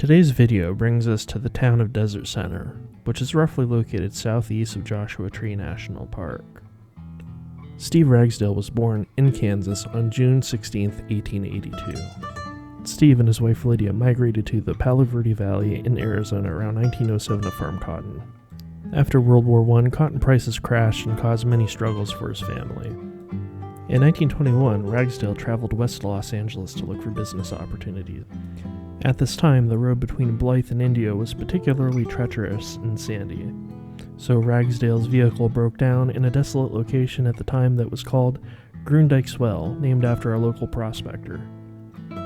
Today's video brings us to the town of Desert Center, which is roughly located southeast of Joshua Tree National Park. Steve Ragsdale was born in Kansas on June 16, 1882. Steve and his wife Lydia migrated to the Palo Verde Valley in Arizona around 1907 to farm cotton. After World War I, cotton prices crashed and caused many struggles for his family. In 1921, Ragsdale traveled west to Los Angeles to look for business opportunities. At this time, the road between Blythe and Indio was particularly treacherous and sandy, so Ragsdale's vehicle broke down in a desolate location at the time that was called Groendyke's Well, named after a local prospector.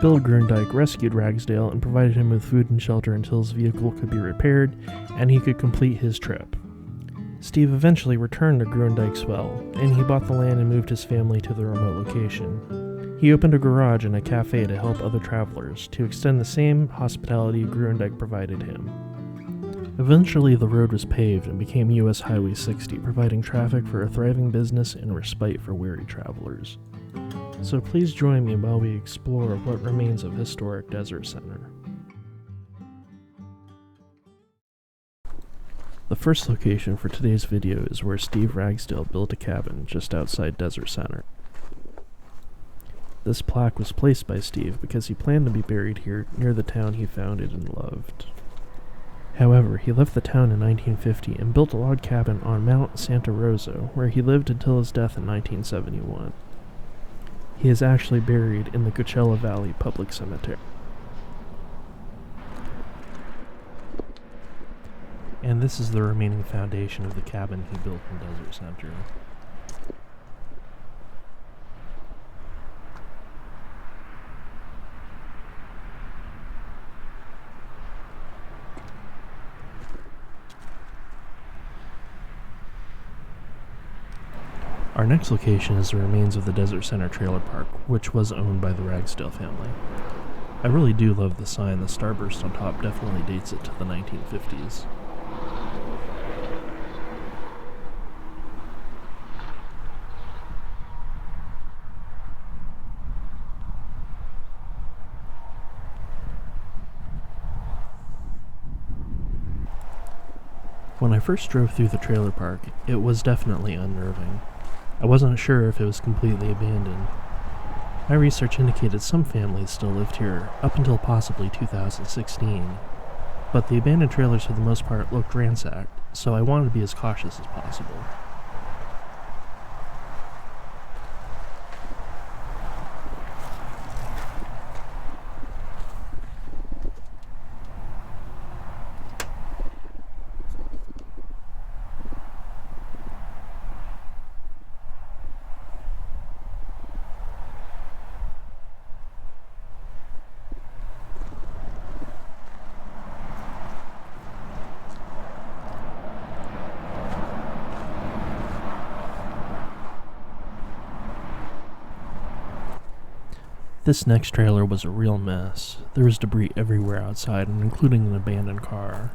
Bill Groendyke rescued Ragsdale and provided him with food and shelter until his vehicle could be repaired and he could complete his trip. Steve eventually returned to Groendyke's Well, and he bought the land and moved his family to the remote location. He opened a garage and a cafe to help other travelers, to extend the same hospitality Groendyke provided him. Eventually, the road was paved and became US Highway 60, providing traffic for a thriving business and respite for weary travelers. So please join me while we explore what remains of historic Desert Center. The first location for today's video is where Steve Ragsdale built a cabin just outside Desert Center. This plaque was placed by Steve because he planned to be buried here near the town he founded and loved. However, he left the town in 1950 and built a log cabin on Mount Santa Rosa, where he lived until his death in 1971. He is actually buried in the Coachella Valley Public Cemetery. And this is the remaining foundation of the cabin he built in Desert Center. Our next location is the remains of the Desert Center Trailer Park, which was owned by the Ragsdale family. I really do love the sign. The starburst on top definitely dates it to the 1950s. When I first drove through the trailer park, it was definitely unnerving. I wasn't sure if it was completely abandoned. My research indicated some families still lived here, up until possibly 2016, but the abandoned trailers for the most part looked ransacked, so I wanted to be as cautious as possible. This next trailer was a real mess. There was debris everywhere outside, and including an abandoned car.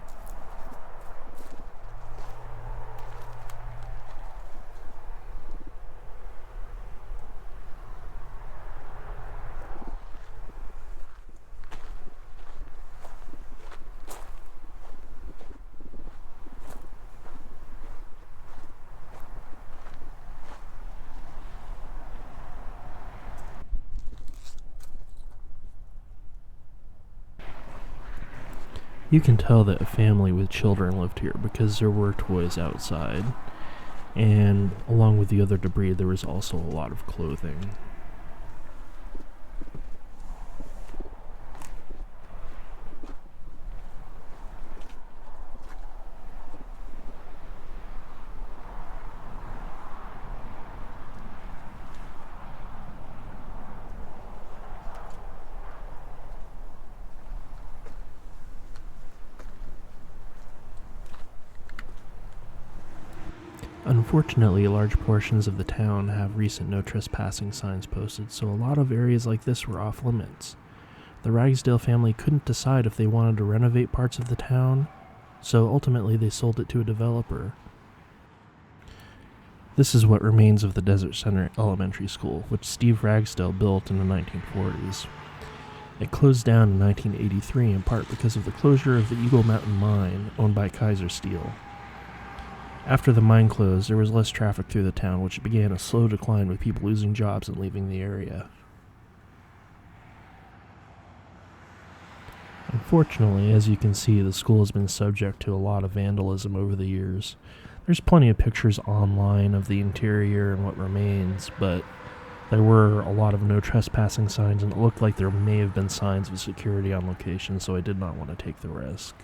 You can tell that a family with children lived here because there were toys outside, and along with the other debris, there was also a lot of clothing. Unfortunately, large portions of the town have recent no trespassing signs posted, so a lot of areas like this were off limits. The Ragsdale family couldn't decide if they wanted to renovate parts of the town, so ultimately they sold it to a developer. This is what remains of the Desert Center Elementary School, which Steve Ragsdale built in the 1940s. It closed down in 1983 in part because of the closure of the Eagle Mountain mine owned by Kaiser Steel. After the mine closed, there was less traffic through the town, which began a slow decline with people losing jobs and leaving the area. Unfortunately, as you can see, the school has been subject to a lot of vandalism over the years. There's plenty of pictures online of the interior and what remains, but there were a lot of no trespassing signs, and it looked like there may have been signs of security on location, so I did not want to take the risk.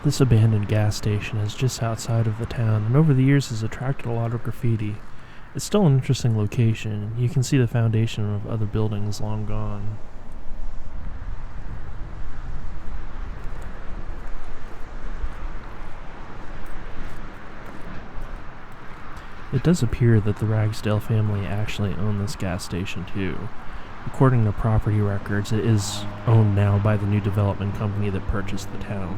This abandoned gas station is just outside of the town, and over the years has attracted a lot of graffiti. It's still an interesting location. You can see the foundation of other buildings long gone. It does appear that the Ragsdale family actually owned this gas station too. According to property records, it is owned now by the new development company that purchased the town.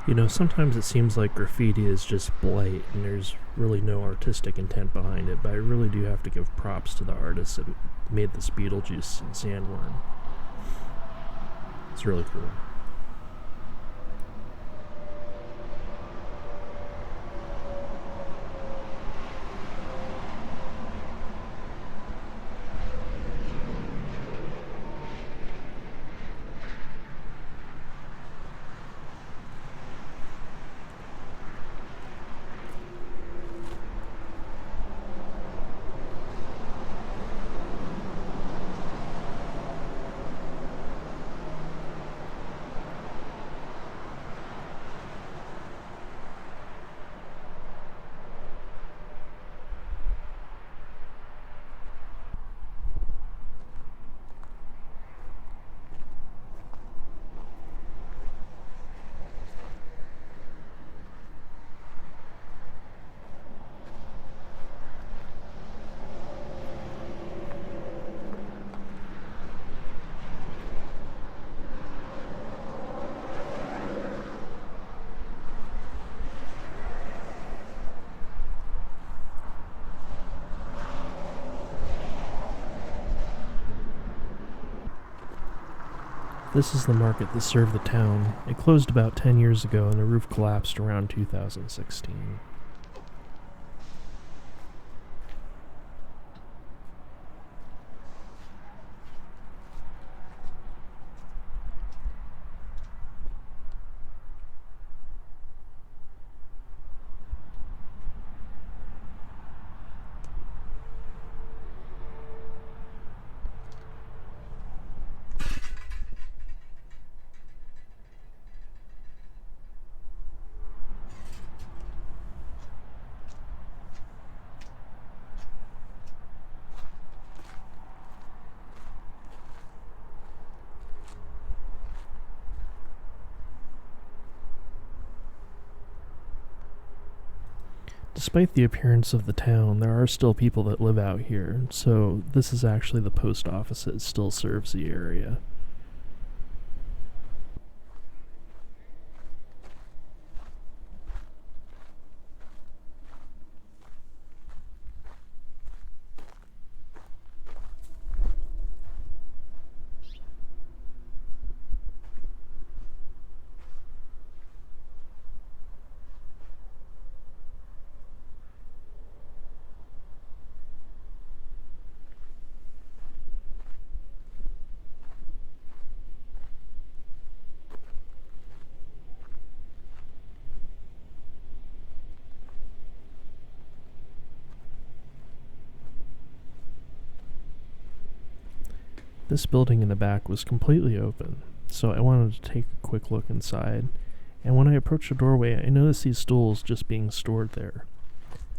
You know, sometimes it seems like graffiti is just blight and there's really no artistic intent behind it, but I really do have to give props to the artists that made this Beetlejuice and Sandworm. It's really cool. This is the market that served the town. It closed about 10 years ago and the roof collapsed around 2016. Despite the appearance of the town, there are still people that live out here, so this is actually the post office that still serves the area. This building in the back was completely open, so I wanted to take a quick look inside, and when I approached the doorway, I noticed these stools just being stored there.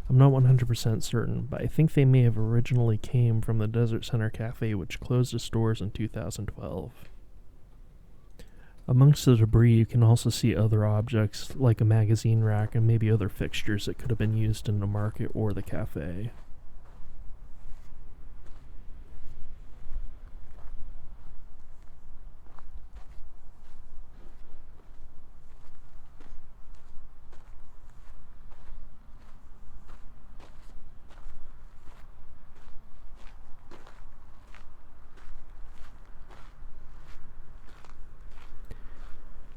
I'm not 100% certain, but I think they may have originally came from the Desert Center Cafe, which closed its doors in 2012. Amongst the debris, you can also see other objects, like a magazine rack and maybe other fixtures that could have been used in the market or the cafe.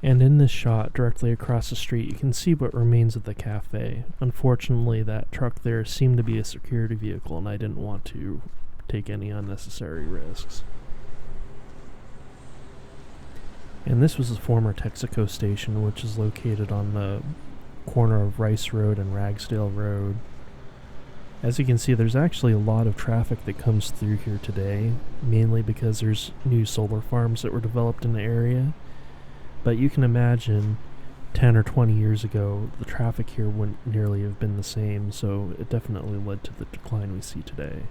And in this shot, directly across the street, you can see what remains of the cafe. Unfortunately, that truck there seemed to be a security vehicle, and I didn't want to take any unnecessary risks. And this was the former Texaco Station, which is located on the corner of Rice Road and Ragsdale Road. As you can see, there's actually a lot of traffic that comes through here today, mainly because there's new solar farms that were developed in the area. But you can imagine 10 or 20 years ago, the traffic here wouldn't nearly have been the same, so it definitely led to the decline we see today.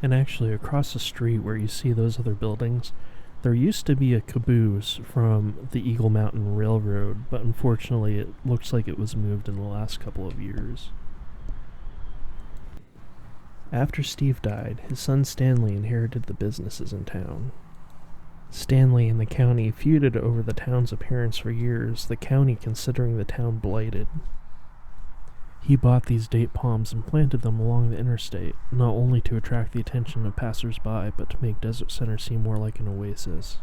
And actually, across the street where you see those other buildings, there used to be a caboose from the Eagle Mountain Railroad, but unfortunately it looks like it was moved in the last couple of years. After Steve died, his son Stanley inherited the businesses in town. Stanley and the county feuded over the town's appearance for years, the county considering the town blighted. He bought these date palms and planted them along the interstate, not only to attract the attention of passers-by, but to make Desert Center seem more like an oasis.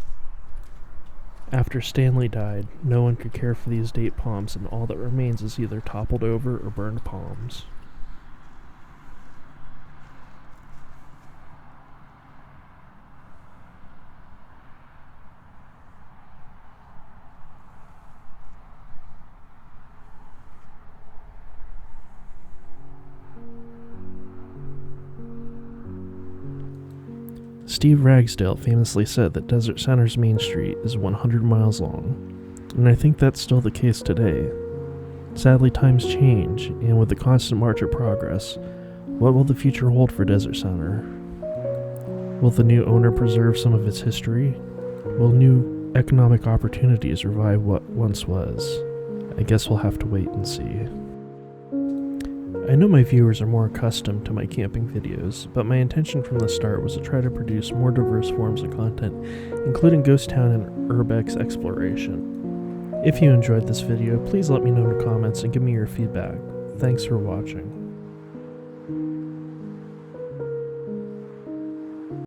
After Stanley died, no one could care for these date palms, and all that remains is either toppled over or burned palms. Steve Ragsdale famously said that Desert Center's Main Street is 100 miles long, and I think that's still the case today. Sadly, times change, and with the constant march of progress, what will the future hold for Desert Center? Will the new owner preserve some of its history? Will new economic opportunities revive what once was? I guess we'll have to wait and see. I know my viewers are more accustomed to my camping videos, but my intention from the start was to try to produce more diverse forms of content, including ghost town and urbex exploration. If you enjoyed this video, please let me know in the comments and give me your feedback. Thanks for watching.